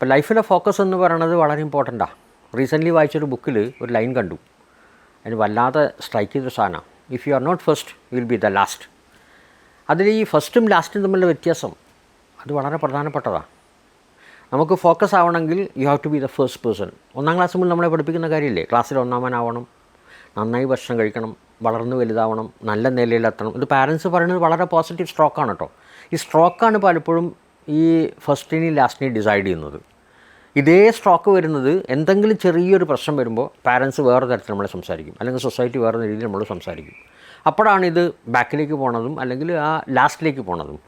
അപ്പോൾ ലൈഫിലെ ഫോക്കസ് എന്ന് പറയുന്നത് വളരെ ഇമ്പോർട്ടൻ്റാണ്. റീസെൻ്റ്ലി വായിച്ചൊരു ബുക്കിൽ ഒരു ലൈൻ കണ്ടു, അതിന് വല്ലാതെ സ്ട്രൈക്ക് ചെയ്തൊരു സാധനമാണ്. If you are not first you will be the last. അതിൽ ഈ ഫസ്റ്റും ലാസ്റ്റും തമ്മിലുള്ള വ്യത്യാസം അത് വളരെ പ്രധാനപ്പെട്ടതാണ്. നമുക്ക് ഫോക്കസ് ആവണമെങ്കിൽ you have to be the first person. 1ാം ക്ലാസ് മുതൽ നമ്മളെ പഠിപ്പിക്കുന്ന കാര്യമില്ലേ, ക്ലാസ്സിൽ ഒന്നാമനാവണം, നന്നായി ഭക്ഷണം കഴിക്കണം, വളർന്ന് വലുതാവണം, നല്ല നിലയിലെത്തണം. ഇത് പാരൻസ് പറയുന്നത് വളരെ പോസിറ്റീവ് സ്ട്രോക്കാണ് കേട്ടോ. ഈ സ്ട്രോക്കാണ് പലപ്പോഴും ഈ ഫസ്റ്റിനെയും ലാസ്റ്റിനെയും ഡിസൈഡ് ചെയ്യുന്നത്. ഇതേ സ്ട്രോക്ക് വരുന്നത് എന്തെങ്കിലും ചെറിയൊരു പ്രശ്നം വരുമ്പോൾ പാരൻസ് വേറെ തരത്തിൽ നമ്മളെ സംസാരിക്കും, അല്ലെങ്കിൽ സൊസൈറ്റി വേറെ രീതിയിൽ നമ്മൾ സംസാരിക്കും. അപ്പോഴാണ് ഇത് ബാക്കിലേക്ക് പോണതും അല്ലെങ്കിൽ ആ ലാസ്റ്റിലേക്ക് പോണതും.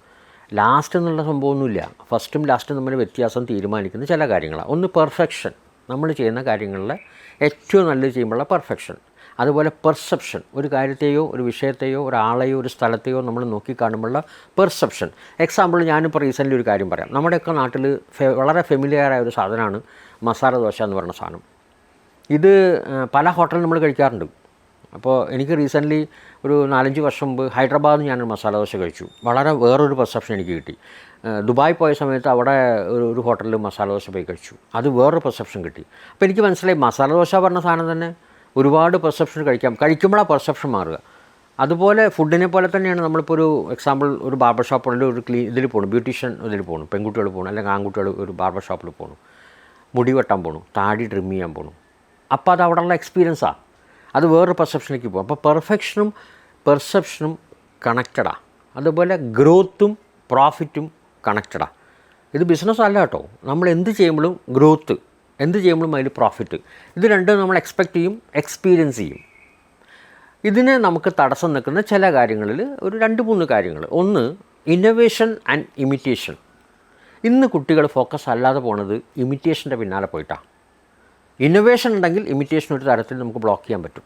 ലാസ്റ്റ് എന്നുള്ള സംഭവമൊന്നുമില്ല. ഫസ്റ്റും ലാസ്റ്റും തമ്മിൽ വ്യത്യാസം തീരുമാനിക്കുന്ന ചില കാര്യങ്ങളാണ്. ഒന്ന് പെർഫെക്ഷൻ, നമ്മൾ ചെയ്യുന്ന കാര്യങ്ങളിലെ ഏറ്റവും നല്ലത് ചെയ്യുമ്പോഴുള്ള പെർഫെക്ഷൻ. അതുപോലെ പെർസെപ്ഷൻ, ഒരു കാര്യത്തെയോ ഒരു വിഷയത്തെയോ ഒരാളെയോ ഒരു സ്ഥലത്തെയോ നമ്മൾ നോക്കിക്കാണുമ്പോഴുള്ള പെർസെപ്ഷൻ. എക്സാമ്പിൾ ഞാനിപ്പോൾ റീസെൻ്റ്ലി ഒരു കാര്യം പറയാം. നമ്മുടെയൊക്കെ നാട്ടിൽ വളരെ ഫെമിലിയറായ ഒരു സാധനമാണ് മസാല ദോശ എന്ന് പറയുന്ന സാധനം. ഇത് പല ഹോട്ടലിൽ നമ്മൾ കഴിക്കാറുണ്ട്. അപ്പോൾ എനിക്ക് റീസെൻ്റ്ലി ഒരു 4-5 വർഷം മുമ്പ് ഹൈദരാബാദിൽ ഞാനൊരു മസാല ദോശ കഴിച്ചു. വളരെ വേറൊരു പെർസെപ്ഷൻ എനിക്ക് കിട്ടി. ദുബായ് പോയ സമയത്ത് അവിടെ ഒരു ഹോട്ടലിൽ മസാല ദോശ പോയി കഴിച്ചു. അത് വേറൊരു പെർസെപ്ഷൻ കിട്ടി. അപ്പോൾ എനിക്ക് മനസ്സിലായി മസാല ദോശ പറഞ്ഞ സാധനം തന്നെ ഒരുപാട് പെർസെപ്ഷൻ കഴിക്കുമ്പോഴാണ് പെർസെപ്ഷൻ മാറുക. അതുപോലെ ഫുഡിനെ പോലെ തന്നെയാണ്. നമ്മളിപ്പോൾ ഒരു എക്സാമ്പിൾ ഒരു ബാർബർ ഷോപ്പുകളിൽ ഒരു ഇതിൽ പോകണം, ബ്യൂട്ടീഷ്യൻ ഇതിൽ പോകണം, പെൺകുട്ടികൾ പോകണം, അല്ലെങ്കിൽ ആൺകുട്ടികൾ ഒരു ബാർബർ ഷോപ്പിൽ പോകണം, മുടി വെട്ടാൻ പോകണം, താടി ട്രിം ചെയ്യാൻ പോകണം. അപ്പോൾ അത് അവിടെയുള്ള എക്സ്പീരിയൻസാണ്. അത് വേറൊരു പെർസെപ്ഷനിലേക്ക് പോകും. അപ്പോൾ പെർഫെക്ഷനും പെർസെപ്ഷനും കണക്റ്റഡാണ്. അതുപോലെ ഗ്രോത്തും പ്രോഫിറ്റും കണക്റ്റഡാണ്. ഇത് ബിസിനസ് അല്ല കേട്ടോ. നമ്മൾ എന്ത് ചെയ്യുമ്പോഴും ഗ്രോത്ത്, എന്ത് ചെയ്യുമ്പോഴും അതിൽ പ്രോഫിറ്റ്, ഇത് രണ്ടും നമ്മൾ എക്സ്പെക്റ്റ് ചെയ്യും, എക്സ്പീരിയൻസ് ചെയ്യും. ഇതിന് നമുക്ക് തടസ്സം നിൽക്കുന്ന ചില കാര്യങ്ങളിൽ ഒരു 2-3 കാര്യങ്ങൾ. ഒന്ന്, ഇന്നൊവേഷൻ ആൻഡ് ഇമിറ്റേഷൻ. ഇന്ന് കുട്ടികൾ ഫോക്കസ് അല്ലാതെ പോണത് ഇമിറ്റേഷൻ്റെ പിന്നാലെ പോയിട്ടാണ്. ഇന്നൊവേഷൻ ഉണ്ടെങ്കിൽ ഇമിറ്റേഷൻ ഒരു തരത്തിൽ നമുക്ക് ബ്ലോക്ക് ചെയ്യാൻ പറ്റും.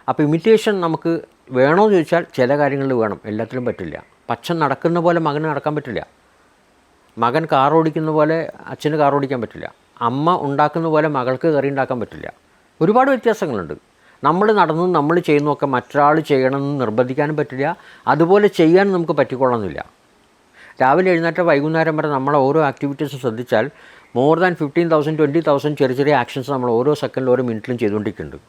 അപ്പോൾ ഇമിറ്റേഷൻ നമുക്ക് വേണോ എന്ന് ചോദിച്ചാൽ ചില കാര്യങ്ങളിൽ വേണം, എല്ലാത്തിലും പറ്റില്ല. അച്ഛൻ നടക്കുന്ന പോലെ മകന് നടക്കാൻ പറ്റില്ല, മകൻ കാർ ഓടിക്കുന്ന പോലെ അച്ഛന് കാർ ഓടിക്കാൻ പറ്റില്ല, അമ്മ ഉണ്ടാക്കുന്ന പോലെ മകൾക്ക് കറി ഉണ്ടാക്കാൻ പറ്റില്ല. ഒരുപാട് വ്യത്യാസങ്ങളുണ്ട്. നമ്മൾ നടന്നും നമ്മൾ ചെയ്യുന്നതൊക്കെ മറ്റൊരാൾ ചെയ്യണമെന്ന് നിർബന്ധിക്കാനും പറ്റില്ല, അതുപോലെ ചെയ്യാൻ നമുക്ക് പറ്റിക്കൊള്ളണമെന്നില്ല. രാവിലെ എഴുന്നേറ്റ് വൈകുന്നേരം വരെ നമ്മളെ ഓരോ ആക്ടിവിറ്റീസും ശ്രദ്ധിച്ചാൽ മോർ ദാൻ 15,000 20,000 ചെറിയ ചെറിയ ആക്ഷൻസ് നമ്മൾ ഓരോ സെക്കൻഡിലും ഓരോ മിനിറ്റിലും ചെയ്തുകൊണ്ടിരിക്കുന്നുണ്ട്.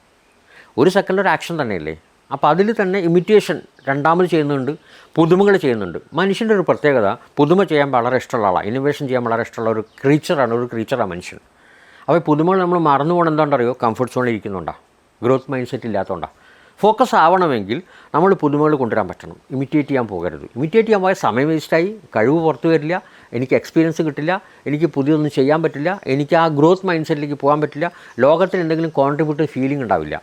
ഒരു സെക്കൻഡിലൊരു ആക്ഷൻ തന്നെയല്ലേ. അപ്പോൾ അതിൽ തന്നെ ഇമിറ്റേഷൻ രണ്ടാമത് ചെയ്യുന്നുണ്ട്, പുതുമകൾ ചെയ്യുന്നുണ്ട്. മനുഷ്യൻ്റെ ഒരു പ്രത്യേകത പുതുമ ചെയ്യാൻ വളരെ ഇഷ്ടമുള്ള ആളാണ്, ഇന്നോവേഷൻ ചെയ്യാൻ വളരെ ഇഷ്ടമുള്ള ഒരു ക്രീച്ചറാണ് മനുഷ്യൻ. അപ്പോൾ പുതുമകൾ നമ്മൾ മറന്നു പോകണം. എന്താണെന്നറിയോ? കംഫർട്ട് സോണിൽ ഇരിക്കുന്നുണ്ടാ, ഗ്രോത്ത് മൈൻഡ് സെറ്റ് ഇല്ലാത്തതുകൊണ്ടാണ്. ഫോക്കസ് ആവണമെങ്കിൽ നമ്മൾ പുതുമകൾ കൊണ്ടുവരാൻ പറ്റണം, ഇമിറ്റേറ്റ് ചെയ്യാൻ പോകരുത്. ഇമിറ്റേറ്റ് ചെയ്യാൻ പോയാൽ സമയം വേസ്റ്റായി, കഴിവ് പുറത്തു വരില്ല, എനിക്ക് എക്സ്പീരിയൻസ് കിട്ടില്ല, എനിക്ക് പുതിയൊന്നും ചെയ്യാൻ പറ്റില്ല, എനിക്ക് ആ ഗ്രോത്ത് മൈൻഡ് സെറ്റിലേക്ക് പോകാൻ പറ്റില്ല, ലോകത്തിൽ എന്തെങ്കിലും കോൺട്രിബ്യൂട്ടീവ് ഫീലിംഗ് ഉണ്ടാവില്ല.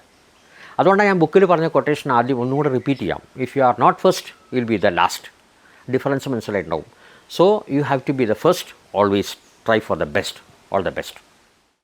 അതുകൊണ്ടാണ് ഞാൻ ബുക്കിൽ പറഞ്ഞ കൊട്ടേഷൻ ആദ്യം ഒന്നുകൂടെ റിപ്പീറ്റ് ചെയ്യാം. If you are not first you will be the last. Difference മനസ്സിലായിട്ടുണ്ടാവും. So you have to be the first. Always try for the best. All the best.